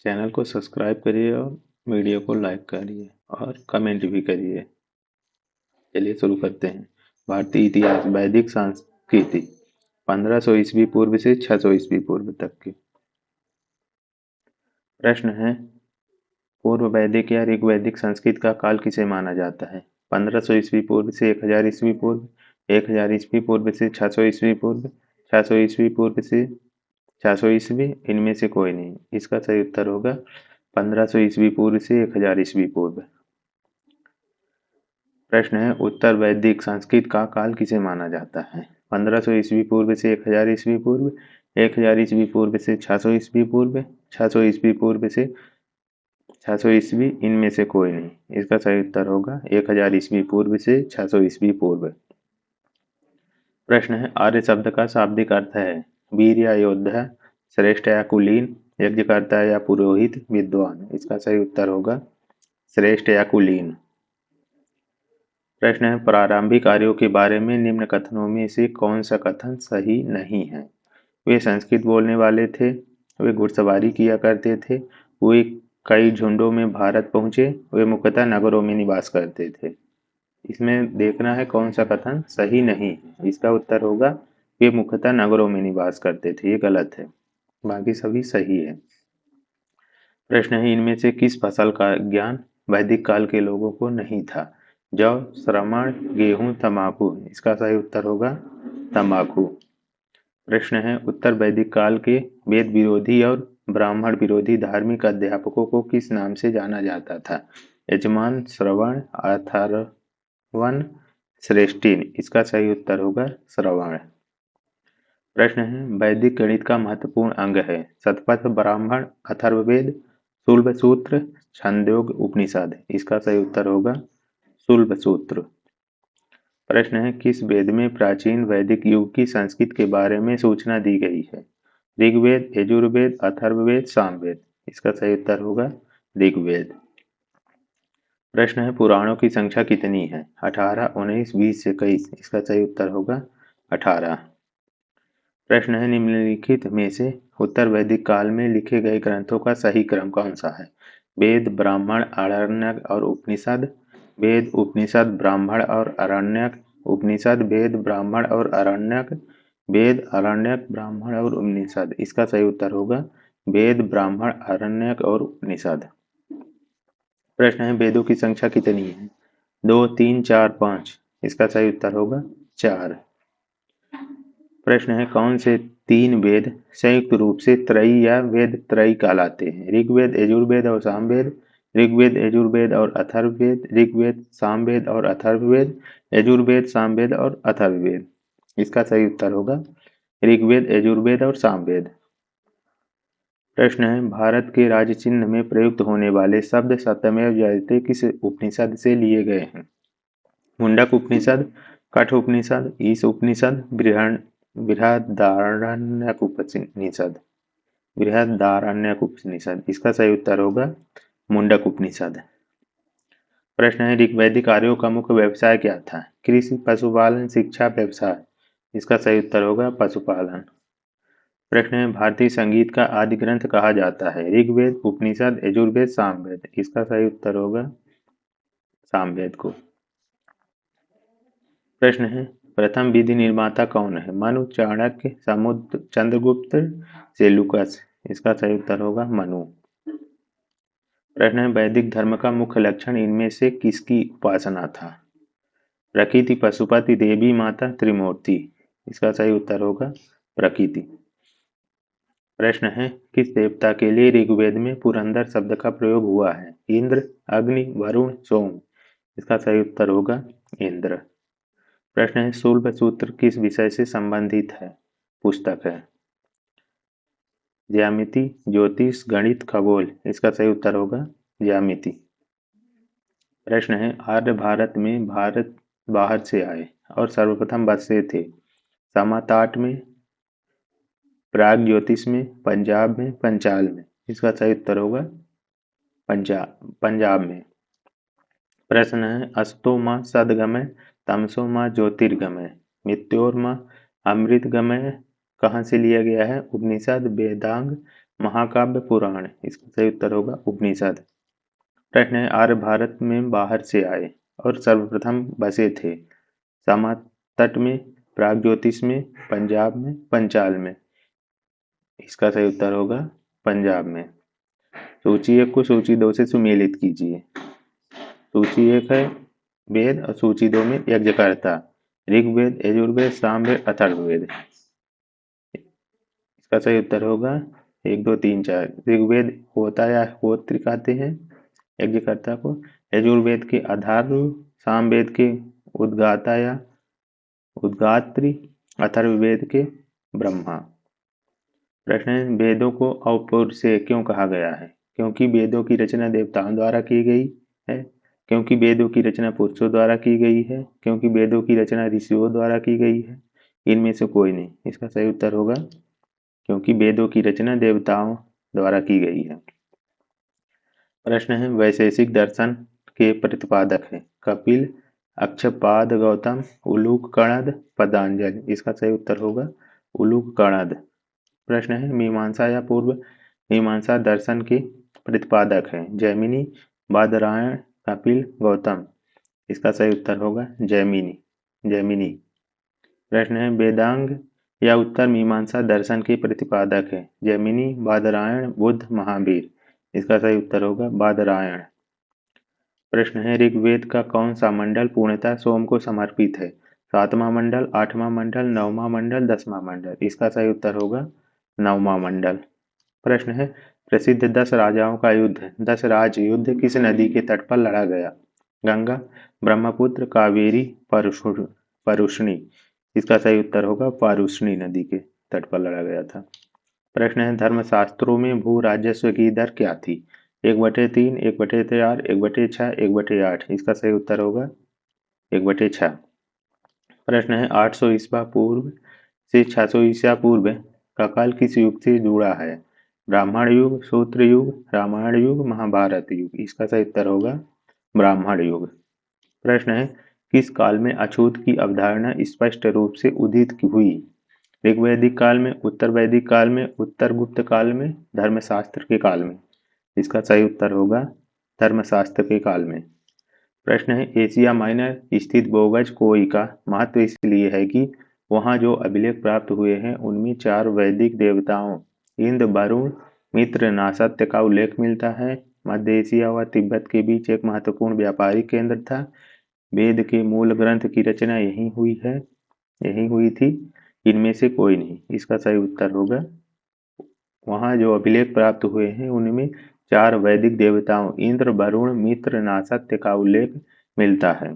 Channel को subscribe करिए और वीडियो को लाइक करिए और कमेंट भी करिए। चलिए शुरू करते हैं। भारतीय इतिहास, वैदिक संस्कृति 1500 ईस्वी पूर्व से 600 ईस्वी पूर्व तक की। प्रश्न है, पूर्व वैदिक या ऋग्वैदिक संस्कृत का काल किसे माना जाता है? 1500 ईस्वी पूर्व से 1000 ईस्वी पूर्व, 1000 ईस्वी पूर्व से 600 ईस्वी पूर्व, 600 ईस्वी पूर्व से 600 ईस्वी, इनमें से कोई नहीं। इसका सही उत्तर होगा 1500 ईस्वी पूर्व से 1000 ईस्वी पूर्व। प्रश्न है, उत्तर वैदिक संस्कृत का काल किसे माना जाता है? 1500 ईस्वी पूर्व से 1000 ईस्वी पूर्व, 1000 ईस्वी पूर्व से 600 ईस्वी पूर्व, 600 ईस्वी पूर्व से 600 ईस्वी, इनमें से कोई नहीं। इसका सही उत्तर होगा 1000 ईस्वी पूर्व से 600 ईस्वी पूर्व। प्रश्न है, आर्य शब्द का शाब्दिक अर्थ है वीर या योद्धा, श्रेष्ठ या कुलीन, यज्ञकर्ता या पुरोहित, विद्वान। इसका सही उत्तर होगा श्रेष्ठ या कुलीन। प्रश्न है, प्रारंभिक आर्यों के बारे में निम्न कथनों में से कौन सा कथन सही नहीं है? वे संस्कृत बोलने वाले थे, वे घुड़सवारी किया करते थे, वे कई झुंडों में भारत पहुंचे, वे मुख्यतः नगरों में निवास करते थे। इसमें देखना है कौन सा कथन सही नहीं है। इसका उत्तर होगा वे मुख्यतः नगरों में निवास करते थे। ये गलत है, बाकी सभी सही है। प्रश्न है, इनमें से किस फसल का ज्ञान वैदिक काल के लोगों को नहीं था? जौ, श्रवण, गेहूं, तंबाकू। इसका सही उत्तर होगा तंबाकू। प्रश्न है, उत्तर वैदिक काल के वेद विरोधी और ब्राह्मण विरोधी धार्मिक अध्यापकों को किस नाम से जाना जाता था? यजमान, श्रवण, अथर्वण, श्रेष्ठिन। इसका सही उत्तर होगा श्रवण। प्रश्न है, वैदिक गणित का महत्वपूर्ण अंग है शतपथ ब्राह्मण, अथर्ववेद, शुल्ब सूत्र, छंदोग, उपनिषद। इसका सही उत्तर होगा शुल्ब सूत्र। प्रश्न है, किस वेद में प्राचीन वैदिक युग की संस्कृत के बारे में सूचना दी गई है? ऋग्वेद, यजुर्वेद, अथर्ववेद, सामवेद। इसका सही उत्तर होगा ऋग्वेद। प्रश्न है, पुराणों की संख्या कितनी है? 18, 19, 20, 21। इसका सही उत्तर होगा 18। प्रश्न है, निम्नलिखित में से उत्तर वैदिक काल में लिखे गए ग्रंथों का सही क्रम कौन सा है? वेद, ब्राह्मण, आरण्यक और उपनिषद, वेद, उपनिषद, ब्राह्मण और आरण्यक, उपनिषद, वेद, ब्राह्मण और आरण्यक, वेद, आरण्यक, ब्राह्मण और उपनिषद। इसका सही उत्तर होगा वेद, ब्राह्मण, आरण्यक और उपनिषद। प्रश्न है, वेदों की संख्या कितनी है? 2, 3, 4, 5। इसका सही उत्तर होगा 4। प्रश्न है, कौन से 3 वेद संयुक्त रूप से त्रयी या वेद त्रयी कहलाते हैं? ऋग्वेद, यजुर्वेद और सामवेद, ऋग्वेद, यजुर्वेद और अथर्ववेद, ऋग्वेद, सामवेद और अथर्ववेद, यजुर्वेद, सामवेद और अथर्ववेद। इसका सही उत्तर होगा ऋग्वेद, यजुर्वेद और सामवेद। प्रश्न है, भारत के राज्य चिन्ह में प्रयुक्त होने वाले शब्द सत्यमेव जयते किस उपनिषद से लिए गए हैं? मुंडक उपनिषद, कठ उपनिषद, ईश उपनिषद, बृहदारण्यक उपनिषद, बृहदारण्यक उपनिषद। इसका सही उत्तर होगा मुंडक उपनिषद। प्रश्न है, ऋग्वैदिक आर्यों का मुख्य व्यवसाय क्या था? कृषि, पशुपालन, शिक्षा, व्यवसाय। इसका सही उत्तर होगा पशुपालन। प्रश्न है, भारतीय संगीत का आदि ग्रंथ कहा जाता है? ऋग्वेद, उपनिषद, यजुर्वेद, सामवेद। इसका सही उत्तर होगा सामवेद को। प्रश्न है, प्रथम विधि निर्माता कौन है? मनु, चाणक्य, समुद्र, चंद्रगुप्त, सेलुकस। इसका सही उत्तर होगा मनु। प्रश्न है, वैदिक धर्म का मुख्य लक्षण इनमें से किसकी उपासना था? प्रकृति, पशुपति, देवी माता, त्रिमूर्ति। इसका सही उत्तर होगा प्रकृति। प्रश्न है, किस देवता के लिए ऋग्वेद में पुरंदर शब्द का प्रयोग हुआ है? इंद्र, अग्नि, वरुण, सोम। इसका सही उत्तर होगा इंद्र। प्रश्न है, शूल्ब सूत्र किस विषय से संबंधित है? पुस्तक है। ज्यामिति, ज्योतिष, गणित, खगोल। इसका सही उत्तर होगा ज्यामिति। प्रश्न है, आर्य भारत में भारत बाहर से आए और सर्वप्रथम बसे थे समाताट में, प्राग ज्योतिष में, पंजाब में, पंचाल में। इसका सही उत्तर होगा पंजाब में। प्रश्न है, अस्तो माँ सदगमय, तमसो माँ ज्योतिर्गमय, मृत्योर्मा अमृतगमय कहाँ से लिया गया है? उपनिषद, वेदांग, महाकाव्य, पुराण। इसका सही उत्तर होगा उपनिषद। प्रश्न है, आर्य भारत में बाहर से आए और सर्वप्रथम बसे थे। समातट में, प्रागज्योतिष में, पंजाब में, पंचाल में। इसका सही उत्तर होगा पंजाब में। सूची 1 को सूची 2 से सुमेलित कीजिए। सूची 1 है वेद और सूची 2 में यज्ञकर्ता। ऋग्वेद, यजुर्वेद, सामवेद, अथर्ववेद। इसका सही उत्तर होगा 1 2 3 4। ऋग्वेद होता या होत्र कहते हैं यज्ञकर्ता को। यजुर्वेद के आधार, सामवेद के उद्गाता या उद्गात्री, अथर्ववेद के ब्रह्मा। प्रश्न है, वेदों को औपनिषद क्यों कहा गया है? क्योंकि वेदों की रचना देवताओं द्वारा की गई है, क्योंकि वेदों की रचना पुरुषों द्वारा की गई है, क्योंकि वेदों की रचना ऋषियों द्वारा की गई है, इनमें से कोई नहीं। इसका सही उत्तर होगा क्योंकि वेदों की रचना देवताओं द्वारा की गई है। प्रश्न है, वैशेषिक दर्शन के प्रतिपादक हैं कपिल, अक्षपाद गौतम, उलूक कणद, पतंजलि। इसका सही उत्तर होगा उलूक कणद। प्रश्न है, मीमांसा या पूर्व मीमांसा दर्शन के प्रतिपादक हैं जैमिनी, बादरायण, कपिल, गौतम। इसका सही उत्तर होगा जैमिनी। प्रश्न है, वेदांग या उत्तर मीमांसा दर्शन के प्रतिपादक है जैमिनी, बादरायण, बुद्ध, महावीर। इसका सही उत्तर होगा बादरायण। प्रश्न है, ऋग्वेद का कौन सा मंडल पूर्णतः सोम को समर्पित है? 7वां मंडल, 8वां मंडल, 9वां मंडल, 10वां मंडल। इसका सही उत्तर होगा 9वां मंडल। प्रश्न है, प्रसिद्ध 10 राजाओं का युद्ध 10 राज युद्ध किस नदी के तट पर लड़ा गया? गंगा, ब्रह्मपुत्र, कावेरी, परुष्णी। इसका सही उत्तर होगा पारुष्णी नदी के तट पर लड़ा गया था। प्रश्न है, धर्मशास्त्रों में भू राजस्व की दर क्या थी? 1/3, 1/4, 1/6, 1/8। इसका सही उत्तर होगा 1/6। प्रश्न है, 800 ईस्वी पूर्व से 600 ईसा पूर्व का काल किस युग से जुड़ा है? ब्राह्मण युग, सूत्र युग, रामायण युग, महाभारत युग। इसका सही उत्तर होगा ब्राह्मण युग। प्रश्न है, किस काल में अछूत की अवधारणा स्पष्ट रूप से उदित हुई? ऋग्वैदिक काल में, उत्तर वैदिक काल में, उत्तर गुप्त काल में, धर्मशास्त्र के काल में। इसका सही उत्तर होगा धर्मशास्त्र के काल में। प्रश्न है, एशिया माइनर स्थित बोगज कोई का महत्व इसलिए है कि वहाँ जो अभिलेख प्राप्त हुए हैं उनमें 4 वैदिक देवताओं इंद्र, वरुण, मित्र, नासत्य का उल्लेख मिलता है। मध्य एशिया व तिब्बत के बीच एक महत्वपूर्ण व्यापारिक केंद्र था। वेद के मूल ग्रंथ की रचना यही हुई थी। इनमें से कोई नहीं। इसका सही उत्तर होगा वहाँ जो अभिलेख प्राप्त हुए हैं उनमें 4 वैदिक देवताओं इंद्र, वरुण, मित्र, नासत्य का उल्लेख मिलता है।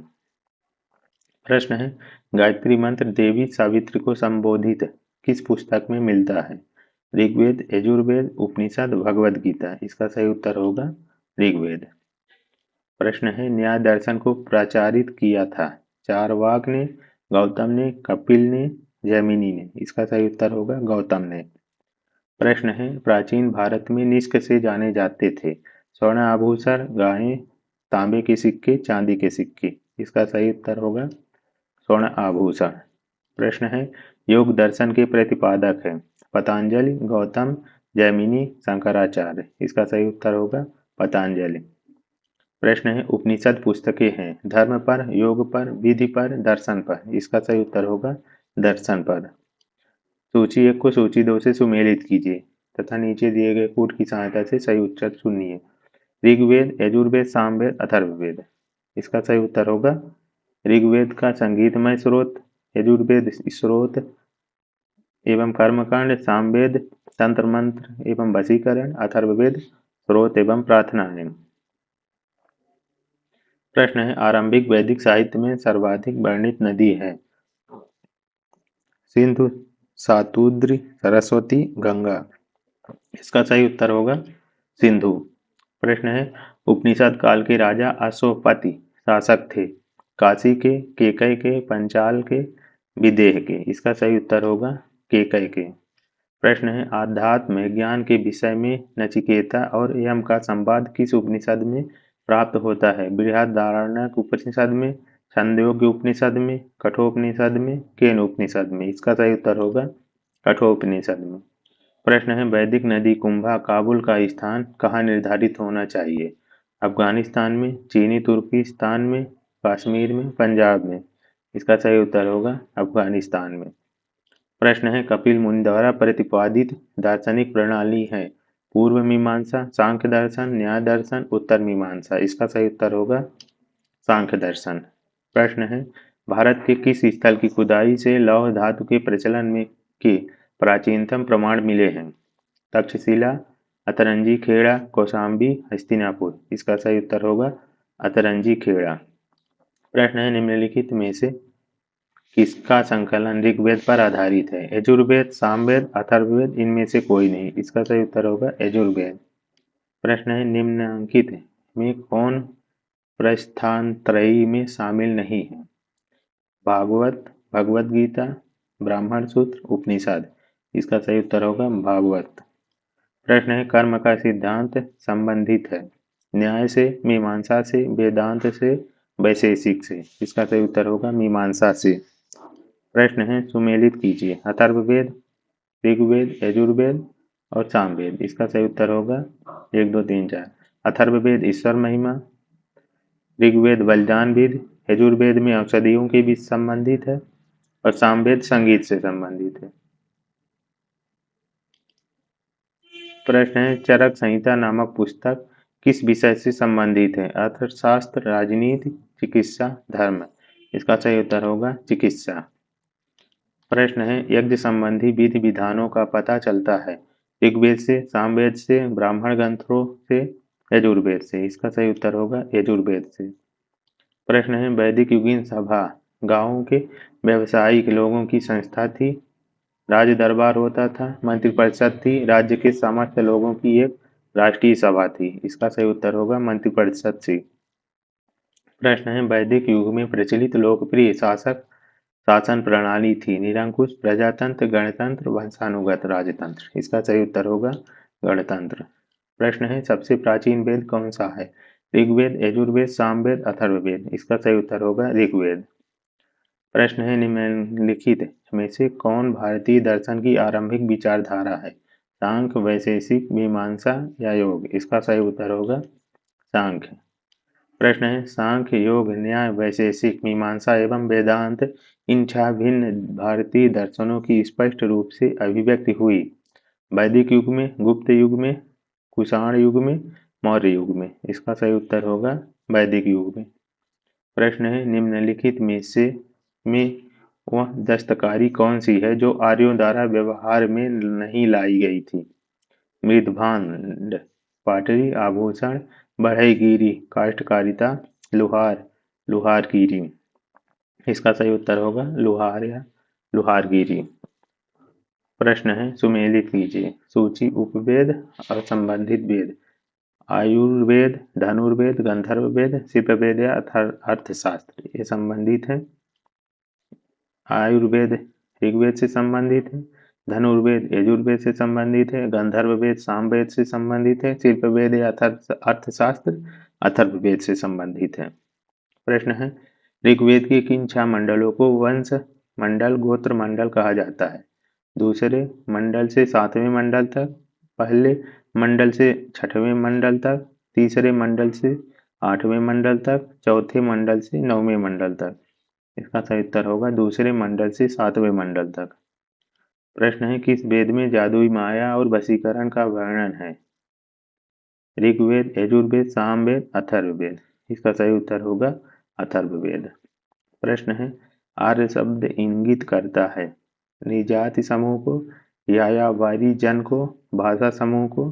प्रश्न है, गायत्री मंत्र देवी सावित्री को संबोधित किस पुस्तक में मिलता है? ऋग्वेद, यजुर्वेद, उपनिषद, भगवद गीता। इसका सही उत्तर होगा ऋग्वेद। प्रश्न है, न्याय दर्शन को प्रचारित किया था? चारवाक ने, गौतम ने, कपिल ने, जैमिनी ने। इसका सही उत्तर होगा गौतम ने। प्रश्न है, प्राचीन भारत में निष्क से जाने जाते थे स्वर्ण आभूषण, गायें, तांबे के सिक्के, चांदी के सिक्के। इसका सही उत्तर होगा स्वर्ण आभूषण। प्रश्न है, योग दर्शन के प्रतिपादक है पतंजलि, गौतम, जैमिनी, शंकराचार्य। इसका सही उत्तर होगा पतंजलि। प्रश्न है, उपनिषद पुस्तकें हैं धर्म पर, योग पर, विधि पर, दर्शन पर। इसका सही उत्तर होगा दर्शन पर। सूची 1 को सूची 2 से सुमेलित कीजिए तथा नीचे दिए गए कोड की सहायता से सही उत्तर चुनिए। ऋग्वेद, यजुर्वेद, सामवेद, अथर्ववेद। इसका सही उत्तर होगा ऋग्वेद का संगीतमय स्रोत, यजुर्वेद स्रोत एवं कर्मकांड, सामवेद तंत्र मंत्र एवं वशीकरण, अथर्ववेद स्रोत एवं प्रार्थनाएं। प्रश्न है, आरंभिक वैदिक साहित्य में सर्वाधिक वर्णित नदी है? सिंधु, सातुद्री, सरस्वती, गंगा। इसका सही उत्तर होगा सिंधु। प्रश्न है, उपनिषद काल के राजा अश्वपति शासक थे काशी के, केकय के, पंचाल के, विदेह के। इसका सही उत्तर होगा केकय के। प्रश्न है, आध्यात्म ज्ञान के विषय में नचिकेता और यम का संवाद किस उपनिषद में प्राप्त होता है? बृहदारण्यक उपनिषद में, छांदोग्य उपनिषद में, कठोपनिषद में, केन उपनिषद में। इसका सही उत्तर होगा कठोपनिषद में। प्रश्न है वैदिक नदी कुंभा काबुल का स्थान कहाँ निर्धारित होना चाहिए? अफगानिस्तान में, चीनी तुर्किस्तान में, कश्मीर में, पंजाब में। इसका सही उत्तर होगा अफगानिस्तान में। प्रश्न है कपिल मुनि द्वारा प्रतिपादित दार्शनिक प्रणाली है? पूर्व मीमांसा, सांख्य दर्शन, न्याय दर्शन, उत्तर मीमांसा। इसका सही उत्तर होगा सांख्य दर्शन। प्रश्न है भारत के किस स्थल की खुदाई से लौह धातु के प्रचलन में के प्राचीनतम प्रमाण मिले हैं? तक्षशिला, अतरंजी खेड़ा, कौशाम्बी, हस्तिनापुर। इसका सही उत्तर होगा अतरंजी खेड़ा। प्रश्न है निम्नलिखित में से किसका संकलन ऋग्वेद पर आधारित है? यजुर्वेद, सामवेद, अथर्ववेद, इनमें से कोई नहीं। इसका सही उत्तर होगा यजुर्वेद। प्रश्न है निम्नलिखित में कौन प्रस्थानत्रयी में शामिल नहीं है? भागवत, भगवत गीता, ब्राह्मण सूत्र, उपनिषद। इसका सही उत्तर होगा भागवत। प्रश्न है कर्म का सिद्धांत संबंधित है न्याय से, मीमांसा से, वेदांत से, वैशेषिक से। इसका सही उत्तर होगा मीमांसा से। प्रश्न है सुमेलित कीजिए अथर्ववेद, ऋग्वेद, यजुर्वेद और सामवेद। इसका सही उत्तर होगा 1, 2, 3, 4। अथर्ववेद ईश्वर महिमा, ऋग्वेद बलिदान विधि, यजुर्वेद में औषधियों के बीच संबंधित है और सामवेद संगीत से संबंधित है। प्रश्न है चरक संहिता नामक पुस्तक किस विषय से संबंधित है? अर्थशास्त्र, राजनीति, चिकित्सा, धर्म। इसका सही उत्तर होगा चिकित्सा। प्रश्न है यज्ञ संबंधी विधि विधानों का पता चलता है ऋग्वेद से, सामवेद से, ब्राह्मण ग्रंथों से, यजुर्वेद से। इसका सही उत्तर होगा यजुर्वेद से। प्रश्न है वैदिक युगीन सभा गांवों के व्यावसायिक लोगों की संस्था थी, राज्य दरबार होता था, मंत्रिपरिषद थी, राज्य के समस्त लोगों की एक राष्ट्रीय सभा थी। इसका सही उत्तर होगा मंत्रिपरिषद से। प्रश्न है वैदिक युग में प्रचलित लोकप्रिय शासन प्रणाली थी निरंकुश, प्रजातंत्र, गणतंत्र, वंशानुगत राजतंत्र। इसका सही उत्तर होगा गणतंत्र। प्रश्न है सबसे प्राचीन वेद कौन सा है? ऋग्वेद, यजुर्वेद, सामवेद, अथर्ववेद। इसका सही उत्तर होगा ऋग्वेद। प्रश्न है निम्नलिखित में से कौन भारतीय दर्शन की आरंभिक विचारधारा है? सांख्य, वैशेषिक, मीमांसा या योग। इसका सही उत्तर होगा सांख्य। प्रश्न है सांख्य, योग, न्याय, वैशेषिक, मीमांसा एवं वेदांत इन 6 भिन्न भारतीय दर्शनों की स्पष्ट रूप से अभिव्यक्ति हुई वैदिक युग में, गुप्त युग में, कुषाण युग में, मौर्य युग में। इसका सही उत्तर होगा वैदिक युग में। प्रश्न है निम्नलिखित में से वह दस्तकारी कौन सी है जो आर्यों द्वारा व्यवहार में नहीं लाई गई थी? मृदभांड, पाटरी, आभूषण, बढ़ईगिरी, काष्ठकारिता, लुहार, लुहारगिरी। इसका सही उत्तर होगा लुहार या लुहारगिरी। प्रश्न है सुमेलित कीजिए सूची उपवेद और संबंधित वेद। आयुर्वेद, धनुर्वेद, गंधर्ववेद, शिल्पवेद या अर्थशास्त्र। ये संबंधित है। आयुर्वेद ऋग्वेद से संबंधित है, धनुर्वेद यजुर्वेद से संबंधित है, गंधर्ववेद सामवेद से संबंधित है, शिल्पवेद या अर्थशास्त्र अथर्ववेद से संबंधित है। प्रश्न है ऋग्वेद के किन 6 मंडलों को वंश मंडल, गोत्र मंडल कहा जाता है? दूसरे मंडल से 7वें मंडल तक, पहले मंडल से 6वें मंडल तक, तीसरे मंडल से 8वें मंडल तक, चौथे मंडल से 9वें मंडल तक। इसका सही उत्तर होगा दूसरे मंडल से 7वें मंडल तक। प्रश्न है किस वेद में जादुई माया और वशीकरण का वर्णन है? ऋग्वेद, यजुर्वेद, सामवेद, अथर्ववेद। इसका सही उत्तर होगा अथर्ववेद। प्रश्न है आर्य शब्द इंगित करता है निजाति समूह को, यायावरी जन को, भाषा समूह को,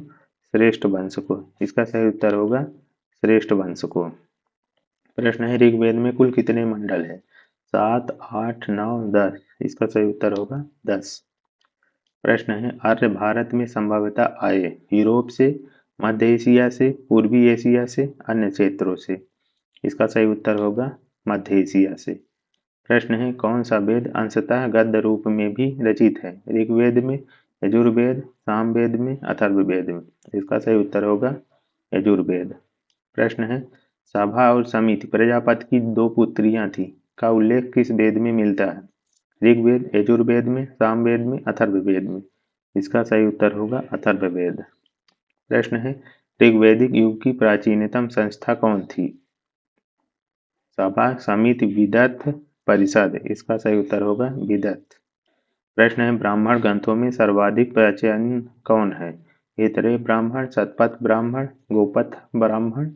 श्रेष्ठ वंश को। इसका सही उत्तर होगा श्रेष्ठ वंश को। प्रश्न है ऋग्वेद में कुल कितने मंडल है? 7, 8, 9, 10। इसका सही उत्तर होगा 10। प्रश्न है आर्य भारत में संभवतः आए यूरोप से, मध्य एशिया से, पूर्वी एशिया से, अन्य क्षेत्रों से। इसका सही उत्तर होगा मध्य एशिया से। प्रश्न है कौन सा वेद अंशतः गद्य रूप में भी रचित है? ऋग्वेद में, यजुर्वेद, सामवेद में, अथर्ववेद में। इसका सही उत्तर होगा यजुर्वेद। प्रश्न है सभा और समिति प्रजापति की 2 पुत्रियां थी का उल्लेख किस वेद में मिलता है? ऋग्वेद, यजुर्वेद में, सामवेद में, अथर्ववेद में। इसका सही उत्तर होगा अथर्ववेद। प्रश्न है, ऋग्वैदिक युग की प्राचीनतम संस्था कौन थी? सभा, समिति, विदर्थ, परिषद। इसका सही उत्तर होगा विदर्थ। प्रश्न है, ब्राह्मण ग्रंथों में सर्वाधिक प्राचीन कौन है? ऐतरेय ब्राह्मण, शतपथ ब्राह्मण, गोपथ ब्राह्मण,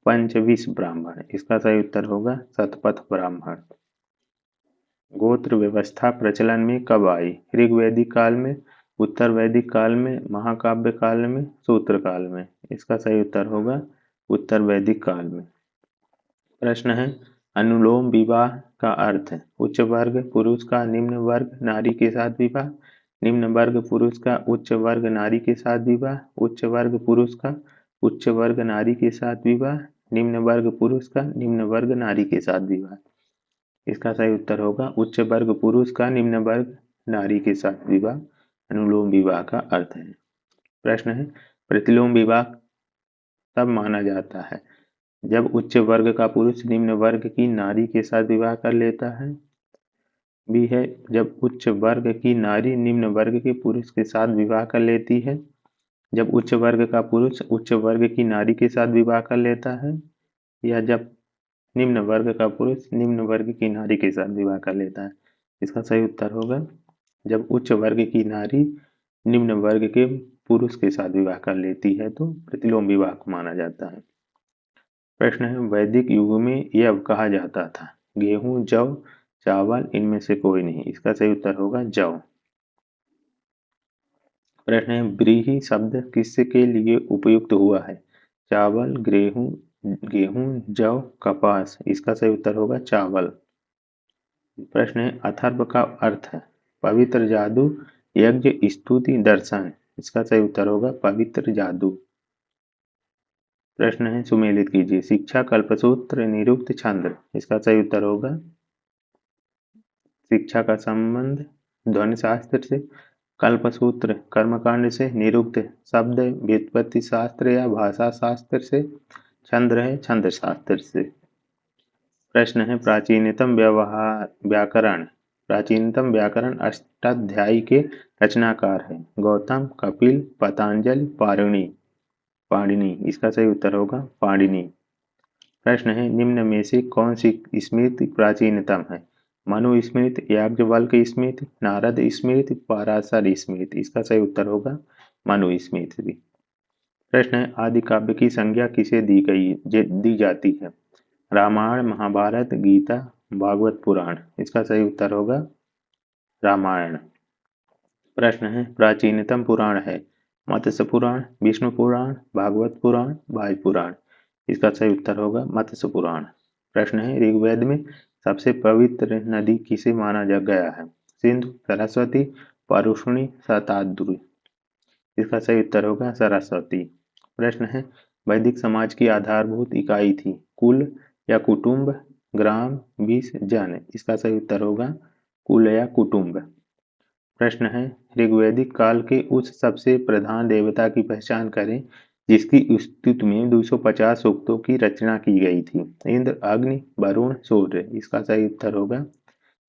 पंचविंश ब्राह्मण। इसका सही उत्तर होगा शतपथ ब्राह्मण। गोत्र व्यवस्था प्रचलन में कब आई? ऋग्वैदिक काल में, उत्तर वैदिक काल में, महाकाव्य काल में, सूत्र काल में। इसका सही उत्तर होगा उत्तर वैदिक काल में। प्रश्न है, अनुलोम विवाह का अर्थ? उच्च वर्ग पुरुष का निम्न वर्ग नारी के साथ विवाह, निम्न वर्ग पुरुष का उच्च वर्ग नारी के साथ विवाह, उच्च वर्ग पुरुष का उच्च वर्ग नारी के साथ विवाह, निम्न वर्ग पुरुष का निम्न वर्ग नारी के साथ विवाह। इसका सही उत्तर होगा उच्च वर्ग पुरुष का निम्न वर्ग नारी के साथ विवाह अनुलोम विवाह का अर्थ है। प्रश्न है, प्रतिलोम विवाह तब माना जाता है जब उच्च वर्ग का पुरुष निम्न वर्ग की नारी के साथ विवाह कर लेता है। बी है, जब उच्च वर्ग की नारी निम्न वर्ग के पुरुष के साथ विवाह कर लेती है, जब उच्च वर्ग का पुरुष उच्च वर्ग की नारी के साथ विवाह कर लेता है, या जब निम्न वर्ग का पुरुष निम्न वर्ग की नारी के साथ विवाह कर लेता है। इसका सही उत्तर होगा जब उच्च वर्ग की नारी निम्न वर्ग के पुरुष के साथ विवाह कर लेती है तो प्रतिलोम विवाह को माना जाता है। प्रश्न है, वैदिक युग में यह कहा जाता था गेहूं, जौ, चावल इनमें से कोई नहीं। इसका सही उत्तर होगा जौ। प्रश्न है, व्रीहि शब्द किसके लिए उपयुक्त हुआ है? चावल, गेहूं, गेहूं, जौ, कपास। इसका सही उत्तर होगा चावल। प्रश्न है, अथर्व का अर्थ है पवित्र जादू, यज्ञ, स्तुति, दर्शन। इसका सही उत्तर होगा पवित्र जादू। प्रश्न है, सुमेलित कीजिए। शिक्षा, कल्पसूत्र, निरुक्त, छंद। इसका सही उत्तर होगा शिक्षा का संबंध ध्वनि शास्त्र से, कल्पसूत्र कर्मकांड से, निरुक्त शब्द व्युत्पत्ति शास्त्र या भाषा शास्त्र से, छंद है छंद शास्त्र से। प्रश्न है, प्राचीनतम व्यवहार व्याकरण प्राचीनतम व्याकरण अष्टाध्यायी के रचनाकार है? गौतम, कपिल, पतंजलि, पाणिनि। इसका सही उत्तर होगा पाणिनि। प्रश्न है, निम्न में से कौन सी स्मृति प्राचीनतम है? मनुस्मृति, याज्ञवल्क्य स्मृति, नारद स्मृति, पराशर स्मृति। इसका सही उत्तर होगा मनुस्मृति। प्रश्न है, आदि काव्य की संज्ञा किसे दी जाती है? रामायण, महाभारत, गीता, भागवत पुराण। इसका सही उत्तर होगा रामायण। प्रश्न है, प्राचीनतम पुराण है? मत्स्य पुराण, विष्णु पुराण, भागवत पुराण, वायु पुराण। इसका सही उत्तर होगा मत्स्य पुराण। प्रश्न है, ऋग्वेद में सबसे पवित्र नदी किसे माना गया है? सिंधु, सरस्वती, परुष्णी, शताद्रि। इसका सही उत्तर होगा सरस्वती। प्रश्न है, वैदिक समाज की आधारभूत इकाई थी कुल या कुटुंब, ग्राम, विष, जन। इसका सही उत्तर होगा कुल या कुटुंब। प्रश्न है, ऋग्वैदिक काल के उस सबसे प्रधान देवता की पहचान करें जिसकी स्तुति में 250 सूक्तों की रचना की गई थी? इंद्र, अग्नि, वरुण, सूर्य। इसका सही उत्तर होगा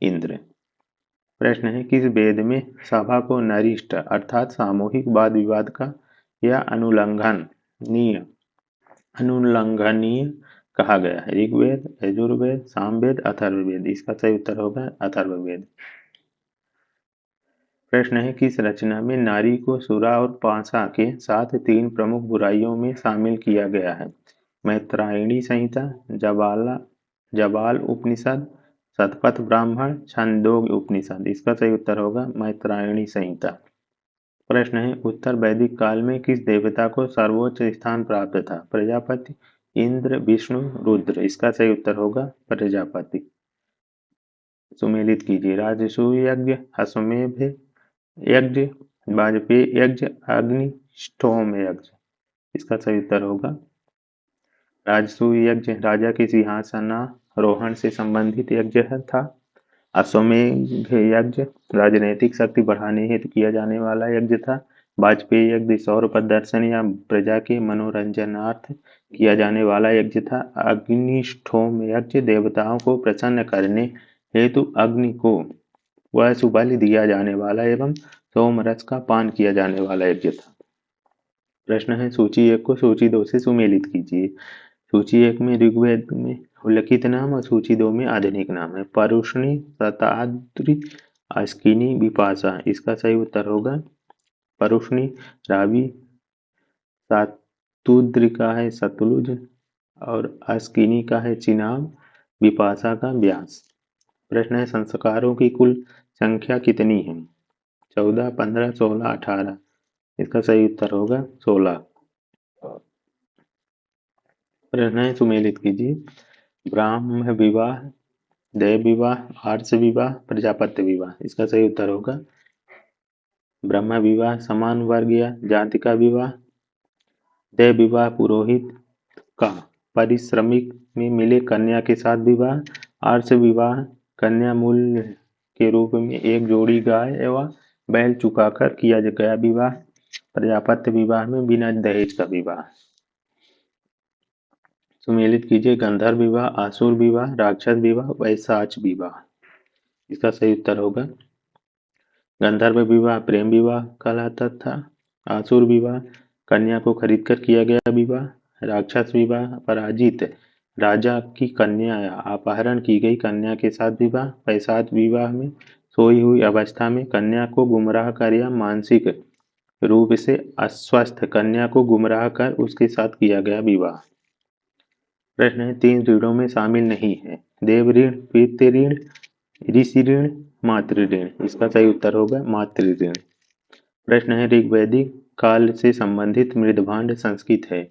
इंद्र। प्रश्न है, किस वेद में सभा को नरिष्ठ अर्थात सामूहिक वाद विवाद का या अनुल्लंघनीय कहा गया है? ऋग्वेद, यजुर्वेद, सामवेद, अथर्ववेद। इसका सही उत्तर होगा अथर्ववेद। प्रश्न है, किस रचना में नारी को सुरा और पाशा के साथ 3 प्रमुख बुराइयों में शामिल किया गया है? मैत्रायणी संहिता, जाबाल उपनिषद, शतपथ ब्राह्मण, छंदोग्य उपनिषद। इसका सही उत्तर होगा मैत्रायणी संहिता। प्रश्न है, उत्तर वैदिक काल में किस देवता को सर्वोच्च स्थान प्राप्त था? प्रजापति, इंद्र, विष्णु, रुद्र। इसका सही उत्तर होगा प्रजापति। सुमेलित कीजिए। राजसूय यज्ञ, अश्वमेध यज्ञ, वाजपेय यज्ञ, अग्निष्ठोम यज्ञ। इसका सही उत्तर होगा राजसूय यज्ञ राजा के सिंहासनारोहण से संबंधित यज्ञ था। अश्वमेध यज्ञ राजनीतिक शक्ति बढ़ाने हेतु किया जाने वाला यज्ञ था। वाजपेयी यज्ञ सौर प्रदर्शन या प्रजा के मनोरंजनार्थ किया जाने वाला यज्ञ था। अग्निष्ठोम यज्ञ देवताओं को प्रसन्न करने हेतु अग्नि को वह बलि दिया जाने वाला एवं सोम रस का पान किया जाने वाला यज्ञ था। प्रश्न है सूची 1 को सूची 2 से सुमेलित कीजिए। सूची 1 में ऋग्वेद में उल्लिखित नाम और सूची 2 में आधुनिक नाम है। परुष्णी, शताद्रि, अस्किनी, विपाशा। इसका सही उत्तर होगा परुष्णी। रावी, शातूद्र का है सतलुज और अस्किनी का है चिनाब, विपाशा का व्यास। प्रश्न है संस्कारों की कुल संख्या कितनी है? 14, 15, 16, 18। इसका सही उत्तर होगा 16। प्रश्न है सुमेलित कीजिए। ब्राह्म विवाह, देव विवाह, आर्ष विवाह, प्रजापत्य विवाह। इसका सही उत्तर होगा ब्रह्म विवाह समान वर्ग या जाति का विवाह, देव विवाह पुरोहित का पारिश्रमिक में मिले कन्या के साथ विवाह, आर्ष विवाह कन्या मूल्य के रूप में एक जोड़ी गाय एवं बैल चुकाकर किया गया विवाह, प्रजापत्य विवाह में बिना दहेज का विवाह। सुमेलित कीजिए। गंधर्व विवाह, आसुर विवाह, राक्षस विवाह, वैशाच विवाह। इसका सही उत्तर होगा गंधर्व विवाह प्रेम विवाह कहलाता था, आसुर विवाह कन्या को खरीदकर किया गया विवाह, राक्षस विवाह पराजित राजा की कन्या या अपहरण की गई कन्या के साथ विवाह, पैशाच विवाह में सोई हुई अवस्था में कन्या को गुमराह कर या मानसिक रूप से अस्वस्थ कन्या को गुमराह कर उसके साथ किया गया विवाह। प्रश्न है 3 ऋणों में शामिल नहीं है। देव ऋण, पितृ ऋण, ऋषि ऋण, मातृ ऋण। इसका सही उत्तर होगा मातृ ऋण। प्रश्न है ऋग्वैदिक काल से संबंधित मृदभांड संस्कृत है।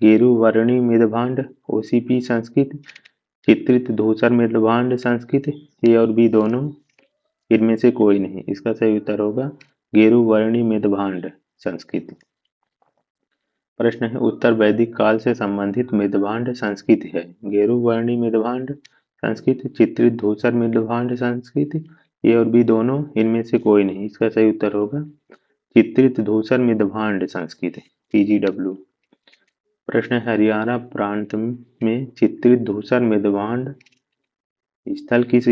गेरु वर्णी मृदभांड ओसीपी संस्कृत, चित्रित धूसर मृदभांड संस्कृत, ए और बी दोनों, इनमें से कोई नहीं। इसका सही उत्तर होगा गेरु वर्णी मृदभांड संस्कृत। प्रश्न है उत्तर वैदिक काल से संबंधित मृदभांड संस्कृत है। गेरु वर्णी मृदभांड संस्कृत, चित्रित धूसर मृदभांड संस्कृत, ए और बी दोनों, इनमें से कोई नहीं। इसका सही उत्तर होगा चित्रित धूसर मृदभांड संस्कृत PGW। प्रश्न है हरियाणा प्रांत में चित्रित धूसर मृदभांड स्थल किस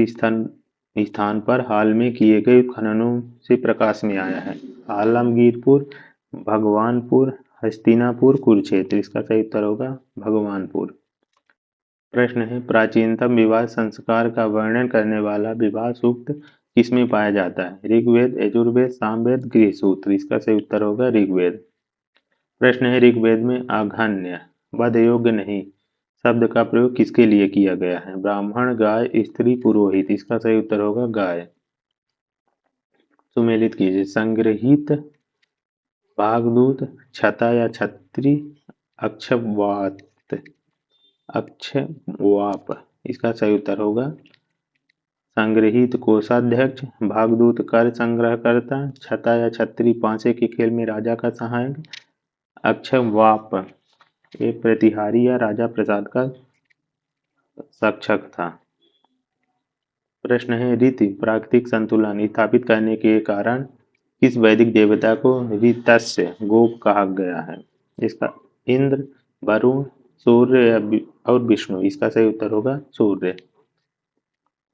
स्थान पर हाल में किए गए खननों से प्रकाश में आया है? आलमगीरपुर, भगवानपुर, हस्तिनापुर, कुरुक्षेत्र। इसका सही उत्तर होगा भगवानपुर। प्रश्न है प्राचीनतम विवाह संस्कार का वर्णन करने वाला विवाह सूक्त किसमें पाया जाता है? ऋग्वेद, यजुर्वेद, सामवेद, गृहसूत्र। इसका सही उत्तर होगा ऋग्वेद। प्रश्न है ऋग्वेद में आघन्य वध योग्य नहीं शब्द का प्रयोग किसके लिए किया गया है? ब्राह्मण, गाय, स्त्री, पुरोहित। इसका सही उत्तर होगा गाय। सुमेलित कीजिए। संग्रहित, भागदूत, छता या छत्री, अक्षवात, अक्षवाप। इसका सही उत्तर होगा संग्रहित कोषाध्यक्ष, भागदूत कर संग्रहकर्ता, छता या छत्री पांसे के खेल में राजा का सहायक, अक्षवाप ये प्रतिहारी या राजा प्रसाद का सक्षक था। प्रश्न है रीति प्राकृतिक संतुलन स्थापित करने के कारण किस वैदिक देवता को ऋतस्य गोप कहा गया है? इसका इंद्र, वरुण, सूर्य और विष्णु। इसका सही उत्तर होगा सूर्य।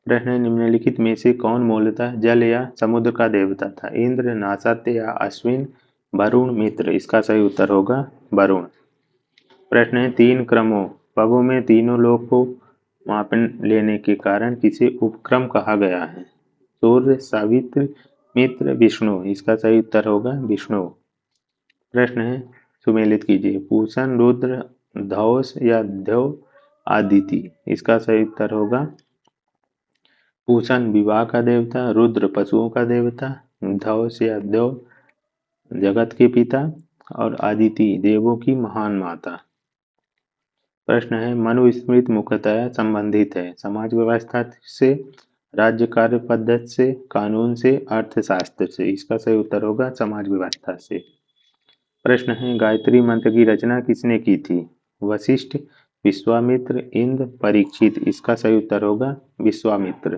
प्रश्न है निम्नलिखित में से कौन मूलतः जल या समुद्र का देवता था? इंद्र, नासत्य या अश्विन, वरुण, मित्र। इसका सही उत्तर होगा वरुण। प्रश्न है 3 क्रमों पगों में तीनों लोक को माप लेने के कारण किसे उपक्रम कहा गया है? सूर्य, सावित्र, मित्र, विष्णु। इसका सही उत्तर होगा विष्णु। प्रश्न है सुमेलित कीजिए। पूषण, रुद्र, धौस या ध्यव, आदिति। इसका सही उत्तर होगा पूषण विवाह का देवता, रुद्र पशुओं का देवता, धौस या ध्यव जगत के पिता और आदिति देवों की महान माता। प्रश्न है मनुस्मृति मुख्यतः संबंधित है समाज व्यवस्था से, राज्य कार्य पद्धति से, कानून से, अर्थशास्त्र से। इसका सही उत्तर होगा समाज व्यवस्था से। प्रश्न है गायत्री मंत्र की रचना किसने की थी? वशिष्ठ, विश्वामित्र, इंद्र, परीक्षित। इसका सही उत्तर होगा विश्वामित्र।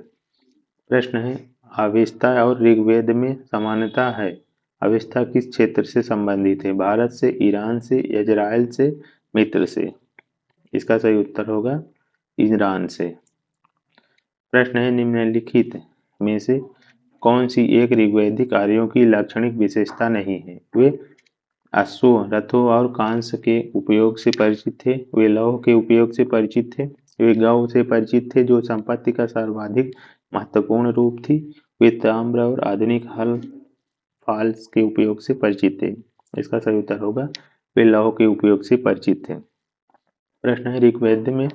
प्रश्न है अवेस्ता और ऋग्वेद में समानता है। अवेस्ता किस क्षेत्र से संबंधित है? भारत से, ईरान से, इजराइल से, मिस्र से। इसका सही उत्तर होगा ईरान से। प्रश्न है निम्नलिखित में से कौन सी एक ऋग्वैदिक आर्यों की लाक्षणिक विशेषता नहीं है? वे अश्वों, रथों और कांस के उपयोग से परिचित थे, वे लौह के उपयोग से परिचित थे, वे गौ से परिचित थे जो संपत्ति का सर्वाधिक महत्वपूर्ण रूप थी, वे ताम्र और आधुनिक हल फाल्स के उपयोग से परिचित थे। इसका सही उत्तर होगा वे लौह के उपयोग से परिचित थे। प्रश्न है, ऋग्वेद में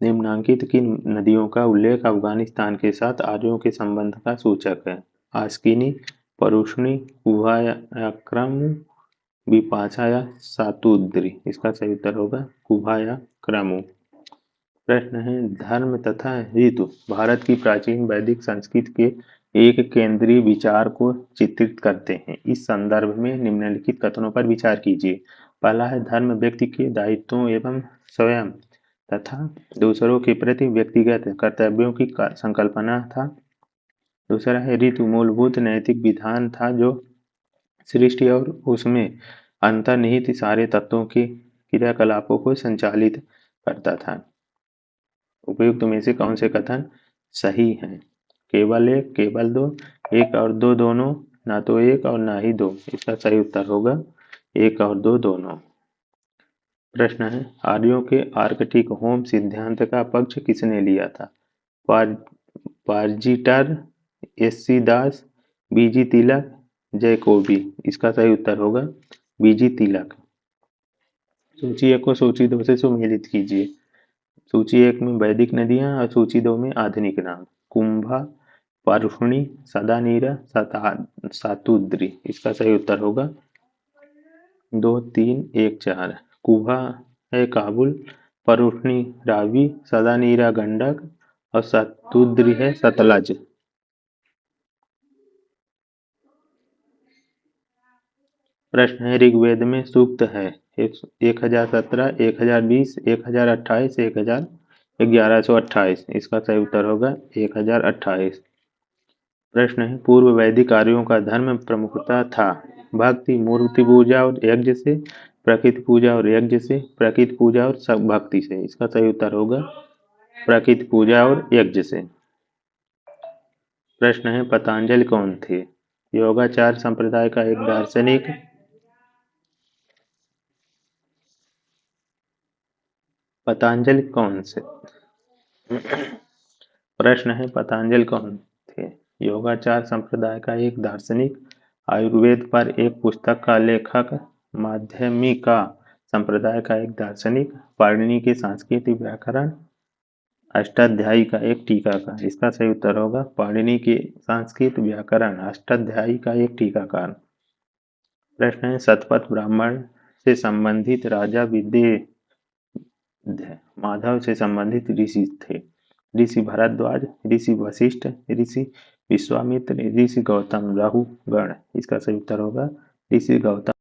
निम्नांकित किन नदियों का उल्लेख अफगानिस्तान के साथ आर्यों के संबंध का सूचक है? आस्किनी, परुष्णी, कुभायाक्रमु, विपाशा या शातूद्री? इसका सही उत्तर होगा कुभायाक्रमु। प्रश्न है, धर्म तथा ऋतु भारत की प्राचीन वैदिक संस्कृति के एक केंद्रीय विचार को चित्रित करते हैं। इस संदर्भ में निम्नलिखित कथनों पर विचार कीजिए। पहला है, धर्म व्यक्ति के दायित्वों एवं स्वयं तथा दूसरों के प्रति व्यक्तिगत कर्तव्यों की संकल्पना था। दूसरा है, ऋतु मूलभूत नैतिक विधान था जो सृष्टि और उसमें अंतर्निहित सारे तत्वों के क्रियाकलापों को संचालित करता था। उपयुक्त में से कौन से कथन सही हैं? केवल एक, केवल दो, एक और दो दोनों, ना तो एक और ना ही दो। इसका सही उत्तर होगा एक और दो दोनों। प्रश्न है, आर्यों के आर्कटिक होम सिद्धांत का पक्ष किसने लिया था? Pargiter, SC. दास, बीजी तिलक, जैकोबी? इसका सही उत्तर होगा बीजी तिलक। सूची एक को सूची दो से सुमेलित कीजिए। सूची एक में वैदिक नदियां और सूची दो में आधुनिक नाम। कुंभा, पारुष्णी, सदानीरा, शातूद्री? इसका सही उत्तर होगा 2, 3, 1, 4। कुंभा है काबुल, पारुष्णी रावी, सदानीरा गंडक और शातूद्री है सतलज। प्रश्न है, ऋग्वेद में सूक्त है 1017, 1020, 1028, 1128? इसका सही उत्तर होगा 1028। प्रश्न है, पूर्व वैदिक आर्यों का धर्म प्रमुखता था भक्ति, मूर्ति पूजा और यज्ञ से, प्रकृति पूजा और यज्ञ से, प्रकृति पूजा और सब भक्ति से? इसका सही उत्तर होगा प्रकृति पूजा और यज्ञ से। प्रश्न है, पतंजलि कौन थे? योगाचार संप्रदाय का एक दार्शनिक। पतंजलि कौन से? प्रश्न है, पतंजलि कौन थे? योगाचार संप्रदाय का एक दार्शनिक, आयुर्वेद पर एक पुस्तक का लेखक, माध्यमिका संप्रदाय का एक दार्शनिक, पाणिनि के संस्कृत व्याकरण अष्टाध्यायी का एक टीकाकार? इसका सही उत्तर होगा पाणिनि के संस्कृत व्याकरण अष्टाध्यायी का एक टीकाकार। प्रश्न है, शतपथ ब्राह्मण से संबंधित राजा विदेह माधव से संबंधित ऋषि थे? ऋषि भारद्वाज, ऋषि वशिष्ठ, ऋषि विश्वामित्र, ऋषि गौतम। राहुगण? इसका सही उत्तर होगा ऋषि गौतम।